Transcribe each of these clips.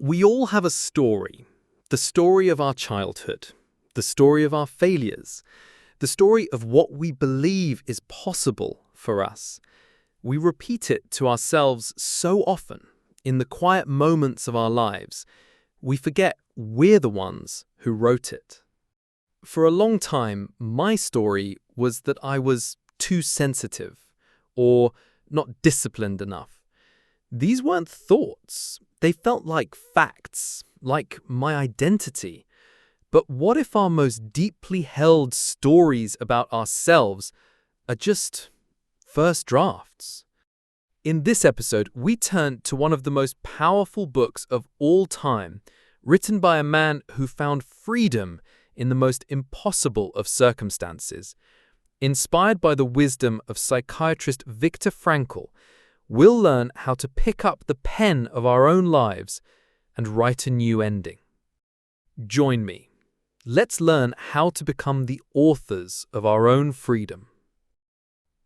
We all have a story. The story of our childhood, the story of our failures, the story of what we believe is possible for us. We repeat it to ourselves so often in the quiet moments of our lives, we forget we're the ones who wrote it. For a long time, my story was that I was too sensitive or not disciplined enough. These weren't thoughts. They felt like facts, like my identity. But what if our most deeply held stories about ourselves are just first drafts? In this episode, we turn to one of the most powerful books of all time, written by a man who found freedom in the most impossible of circumstances. Inspired by the wisdom of psychiatrist Viktor Frankl, we'll learn how to pick up the pen of our own lives and write a new ending. Join me. Let's learn how to become the authors of our own freedom.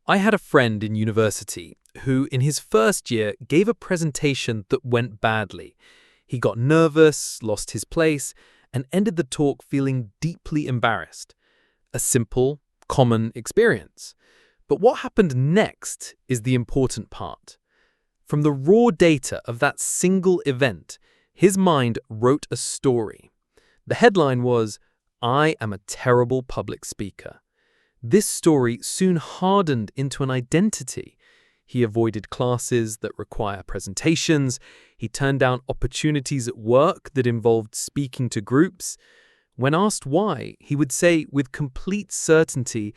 I had a friend in university who, in his first year, gave a presentation that went badly. He got nervous, lost his place, and ended the talk feeling deeply embarrassed. A simple, common experience. But what happened next is the important part. From the raw data of that single event, his mind wrote a story. The headline was, "I am a terrible public speaker." This story soon hardened into an identity. He avoided classes that require presentations. He turned down opportunities at work that involved speaking to groups. When asked why, he would say with complete certainty,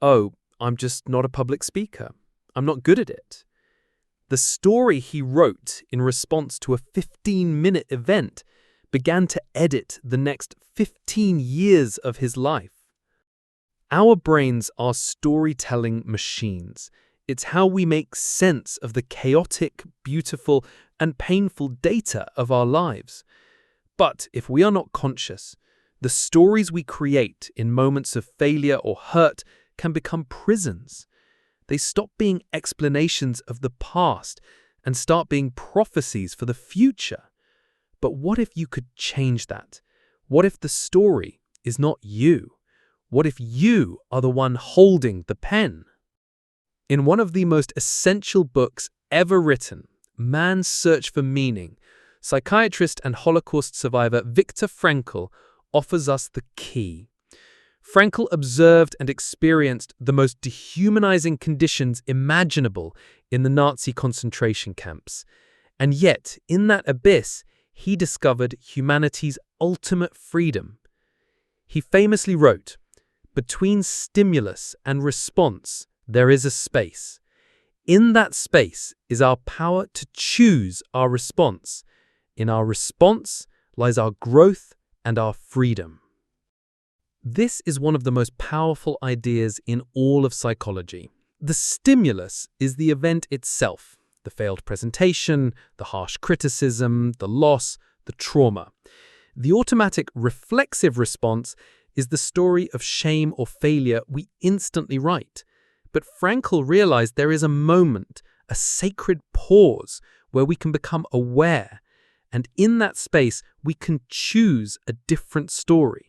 "Oh, I'm just not a public speaker. I'm not good at it." The story he wrote in response to a 15-minute event began to edit the next 15 years of his life. Our brains are storytelling machines. It's how we make sense of the chaotic, beautiful, and painful data of our lives. But if we are not conscious, the stories we create in moments of failure or hurt can become prisons. They stop being explanations of the past and start being prophecies for the future. But what if you could change that? What if the story is not you? What if you are the one holding the pen? In one of the most essential books ever written, Man's Search for Meaning, psychiatrist and Holocaust survivor Viktor Frankl offers us the key. Frankl observed and experienced the most dehumanizing conditions imaginable in the Nazi concentration camps. And yet, in that abyss, he discovered humanity's ultimate freedom. He famously wrote, "Between stimulus and response, there is a space. In that space is our power to choose our response. In our response lies our growth and our freedom." This is one of the most powerful ideas in all of psychology. The stimulus is the event itself, the failed presentation, the harsh criticism, the loss, the trauma. The automatic reflexive response is the story of shame or failure we instantly write. But Frankl realized there is a moment, a sacred pause, where we can become aware, and in that space we can choose a different story.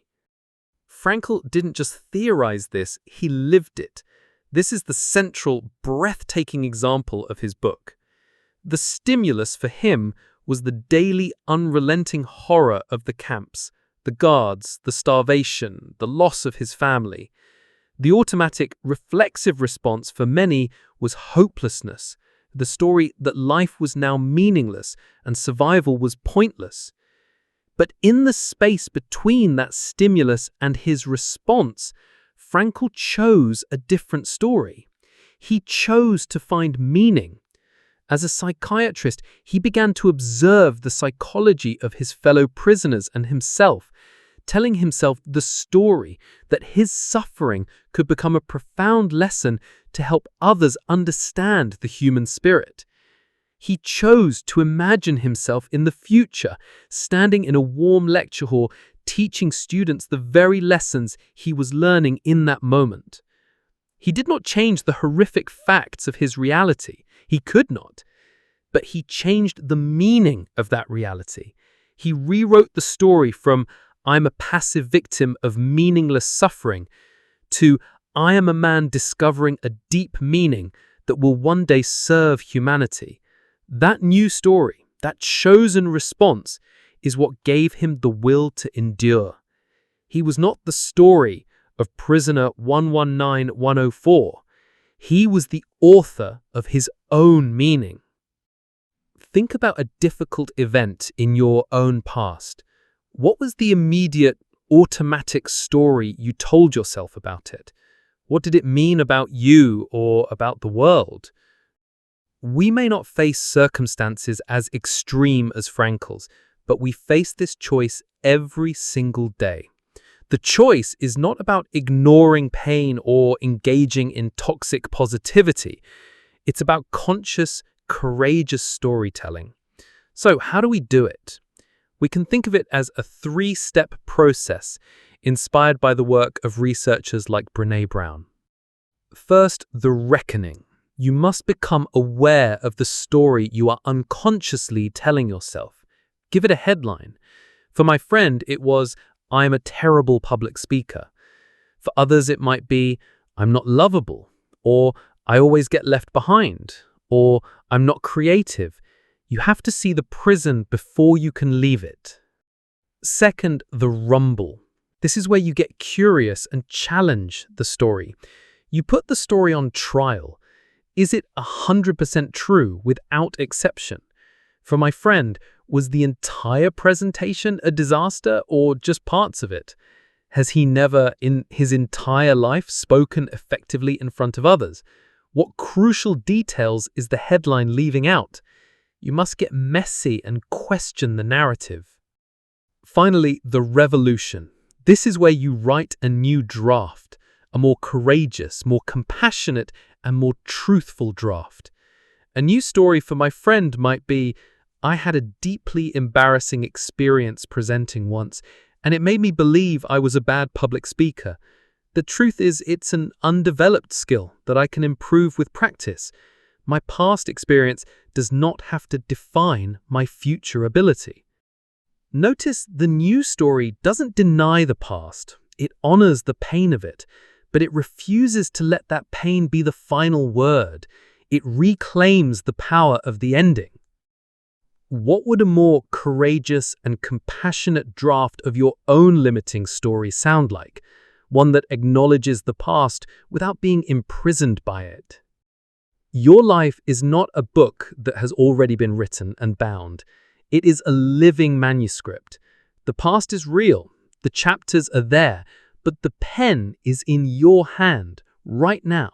Frankl didn't just theorize this, he lived it. This is the central, breathtaking example of his book. The stimulus for him was the daily, unrelenting horror of the camps, the guards, the starvation, the loss of his family. The automatic, reflexive response for many was hopelessness, the story that life was now meaningless and survival was pointless. But in the space between that stimulus and his response, Frankl chose a different story. He chose to find meaning. As a psychiatrist, he began to observe the psychology of his fellow prisoners and himself, telling himself the story that his suffering could become a profound lesson to help others understand the human spirit. He chose to imagine himself in the future, standing in a warm lecture hall, teaching students the very lessons he was learning in that moment. He did not change the horrific facts of his reality. He could not. But he changed the meaning of that reality. He rewrote the story from "I'm a passive victim of meaningless suffering" to "I am a man discovering a deep meaning that will one day serve humanity." That new story, that chosen response, is what gave him the will to endure. He was not the story of prisoner 119104. He was the author of his own meaning. Think about a difficult event in your own past. What was the immediate, automatic story you told yourself about it? What did it mean about you or about the world? We may not face circumstances as extreme as Frankl's, but we face this choice every single day. The choice is not about ignoring pain or engaging in toxic positivity. It's about conscious, courageous storytelling. So how do we do it? We can think of it as a 3-step process inspired by the work of researchers like Brené Brown. First, the reckoning. You must become aware of the story you are unconsciously telling yourself. Give it a headline. For my friend, it was, "I'm a terrible public speaker." For others, it might be, "I'm not lovable," or "I always get left behind," or "I'm not creative." You have to see the prison before you can leave it. Second, the rumble. This is where you get curious and challenge the story. You put the story on trial. Is it 100% true without exception? For my friend, was the entire presentation a disaster or just parts of it? Has he never in his entire life spoken effectively in front of others? What crucial details is the headline leaving out? You must get messy and question the narrative. Finally, the revolution. This is where you write a new draft, a more courageous, more compassionate, and more truthful draft. A new story for my friend might be, "I had a deeply embarrassing experience presenting once, and it made me believe I was a bad public speaker. The truth is, it's an undeveloped skill that I can improve with practice. My past experience does not have to define my future ability." Notice the new story doesn't deny the past. It honors the pain of it, but it refuses to let that pain be the final word. It reclaims the power of the ending. What would a more courageous and compassionate draft of your own limiting story sound like? One that acknowledges the past without being imprisoned by it. Your life is not a book that has already been written and bound. It is a living manuscript. The past is real. The chapters are there, but the pen is in your hand right now.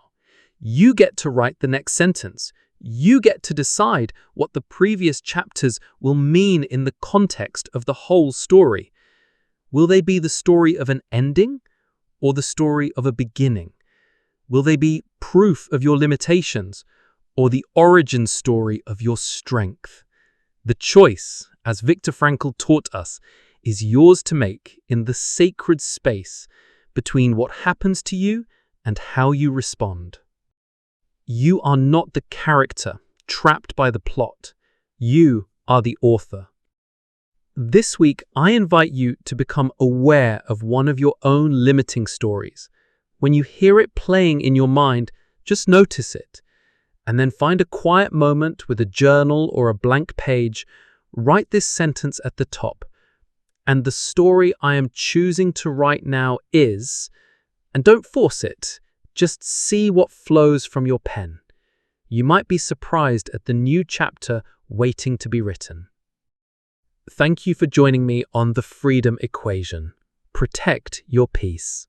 You get to write the next sentence. You get to decide what the previous chapters will mean in the context of the whole story. Will they be the story of an ending or the story of a beginning? Will they be proof of your limitations or the origin story of your strength? The choice, as Viktor Frankl taught us, is yours to make in the sacred space between what happens to you and how you respond. You are not the character trapped by the plot. You are the author. This week, I invite you to become aware of one of your own limiting stories. When you hear it playing in your mind, just notice it. And then find a quiet moment with a journal or a blank page. Write this sentence at the top. "And the story I am choosing to write now is," and don't force it. Just see what flows from your pen. You might be surprised at the new chapter waiting to be written. Thank you for joining me on The Freedom Equation. Protect your peace.